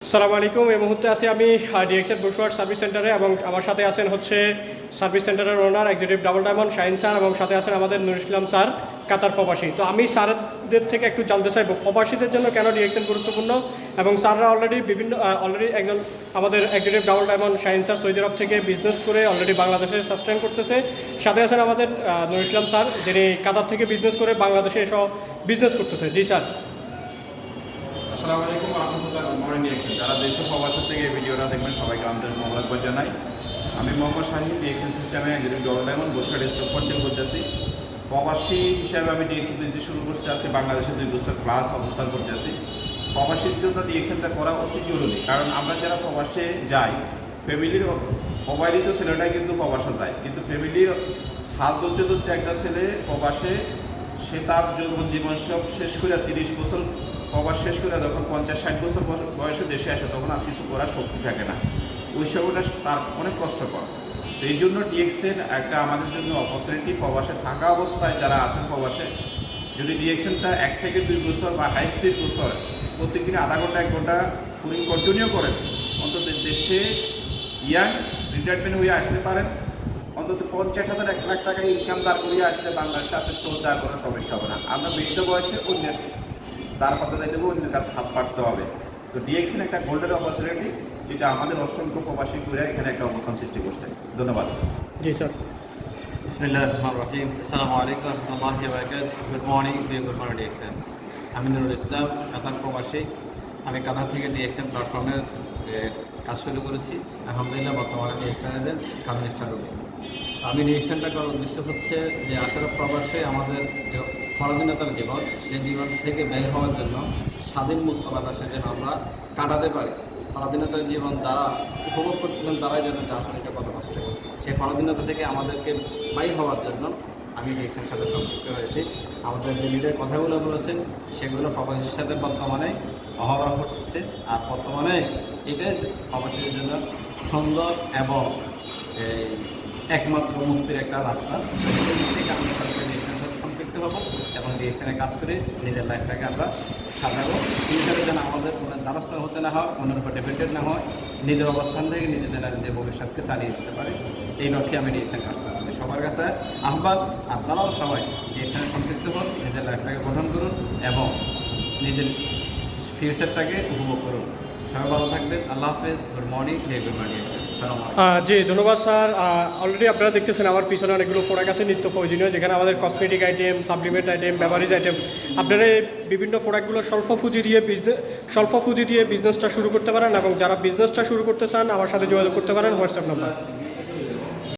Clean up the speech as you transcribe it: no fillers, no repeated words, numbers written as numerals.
আসসালামু আলাইকুম। এই মুহূর্তে আছি আমি ডিএক্সের বসুয়ার সার্ভিস সেন্টারে এবং আমার সাথে আছেন হচ্ছে সার্ভিস সেন্টারের owner executive double diamond Shahin sir এবং সাথে আছেন আমাদের নুর ইসলাম স্যার কাতার প্রবাসী। তো আমি স্যারদের থেকে একটু জানতে চাইব প্রবাসীদের জন্য কেন ডিএক্সেন গুরুত্বপূর্ণ, এবং স্যাররা অলরেডি একজন আমাদের executive double diamond Shahin sir Saudi Arab থেকে বিজনেস করে অলরেডি বাংলাদেশে সাস্টেন করতেছে। সাথে আছেন আমাদের নুর ইসলাম স্যার, যিনি কাতার থেকে বিজনেস করে বাংলাদেশে এসব বিজনেস করতেছে। জি স্যার। আসসালামু আলাইকুম রহমতুল্লাহ। মর্নিং ডিএক্সেন যারা দেশের প্রবাসের থেকে এই ভিডিওটা দেখবেন সবাইকে আন্তরিক মোবারকবাদ জানাই। আমি মোহাম্মদ শাহিন ডিএক্সেন সিস্টেমে একজন ডবল ডায়মন্ড বসুয়া স্টক থেকে বলতেছি। প্রবাসী হিসাবে আমি ডিএক্সেন বিজনেস শুরু করছি আজকে বাংলাদেশে 2 বছর প্লাস অবস্থান করতেছি। প্রবাসীর জন্য ডিএক্সেনটা করা অতি জরুরি, কারণ আমরা যারা প্রবাসে যাই ফ্যামিলির অবারিত ছেলেটাই কিন্তু প্রবাসে যায়, কিন্তু ফ্যামিলির হাত ধরতে ধরতে একটা ছেলে প্রবাসে সে তার জীবন সব শেষ করে 30 বছর প্রবাস শেষ করে যখন 50-60 বছর বয়সে দেশে আসে তখন আর কিছু করার শক্তি থাকে না। ওই সময়টা তার অনেক কষ্টকর। সেই জন্য ডিএক্সেন একটা আমাদের জন্য অপরচুনিটি। প্রবাসে থাকা অবস্থায় যারা আছেন প্রবাসে, যদি ডিএক্সেনটা 1 থেকে 2 বছর বা হাইস্ট 3 বছর প্রত্যেকদিন আধা ঘন্টা 1 ঘন্টা কন্টিনিউ করেন, অন্তত দেশে ইয়াং রিটায়ারমেন্ট হয়ে আসতে পারেন। অন্তত 50,000 1 লাখ টাকা ইনকাম দাঁড় করিয়ে আসলে বাংলাদেশে আপনার চলতে আর কোনো সমস্যা হবে না। আমরা বৃদ্ধ বয়সে অন্যের তার কথা যাই দেবো, অন্যের কাছে হাত পাড়তে হবে। তো ডিএক্সেন একটা গোল্ডেন অপরচুনিটি, যেটা আমাদের অসংখ্য প্রবাসী করে এখানে একটা অবস্থান সৃষ্টি করছে। ধন্যবাদ। জি স্যার। বিসমিল্লাহির রহমানির রহিম। আসসালামু আলাইকুম ওয়া রাহমাতুল্লাহি ওয়া বারাকাতুহু। Good morning ডিএক্সেন। আমি নুরুল ইসলাম, কাতার প্রবাসী। আমি কাতার থেকে ডিএক্সেন প্ল্যাটফর্মের কাজ শুরু করেছি। আলহামদুলিল্লাহ বর্তমানে আমি স্টার এজেন্ট, কামিং স্টার রুমে। আমি ডিএক্সেনটা করার উদ্দেশ্য হচ্ছে যে আসলে প্রবাসে আমাদের যে পরাধীনতার জীবন, সেই জীবন থেকে বের হওয়ার জন্য স্বাধীন মুক্ত বাতাসে যেন আমরা কাটাতে পারি। পরাধীনতার জীবন যারা উপভোগ করছিলেন তারাই যেন আসলে এটা কত কষ্ট। সেই পরাধীনতা থেকে আমাদেরকে বাইর হওয়ার জন্য আমি ডিএক্সেনের সাথে সম্পৃক্ত হয়েছি। আমাদের যে লিডার কথাগুলো বলেছেন সেগুলো প্রবাসীর সাথে বর্তমানে অহরহ ঘটছে। আর বর্তমানে এটা প্রবাসীদের জন্য সুন্দর এবং একমাত্র মুক্তির একটা রাস্তা। সেই থেকে আমরা ডিএক্সেনের সাথে সম্পৃক্ত হব এবং ডিএক্সেনে কাজ করে নিজের লাইফটাকে আমরা সাজাবো। ফিউচারে যেন আমাদের কোনো দ্বারস্থ হতে না হয়, অন্যের উপর ডিপেন্ডেন্ট না হয়, নিজের অবস্থান থেকে নিজেদের নিজের ভবিষ্যৎকে চালিয়ে দিতে পারে। এই লক্ষ্যে আমি ডিএক্সেন কাজ করব। সবার কাছে আহ্বান, আপনারাও সবাই ডিএক্সেনে সম্পৃক্ত হন, নিজের লাইফটাকে গঠন করুন এবং নিজের ফিউচারটাকে উপভোগ করুন। সবাই ভালো থাকবেন। আল্লাহ হাফেজ। Good morning everybody. জি ধন্যবাদ স্যার। অলরেডি আপনারা দেখতেছেন আমার পিছনে অনেকগুলো প্রোডাক্ট আছে নিত্য প্রয়োজনীয়, যেখানে আমাদের cosmetic item, supplement item, beverage item. আপনারা এই বিভিন্ন প্রোডাক্টগুলো স্বল্প পুঁজি দিয়ে বিজনেসটা শুরু করতে পারেন, এবং যারা বিজনেসটা শুরু করতে চান আমার সাথে যোগাযোগ করতে পারেন হোয়াটসঅ্যাপ নাম্বার।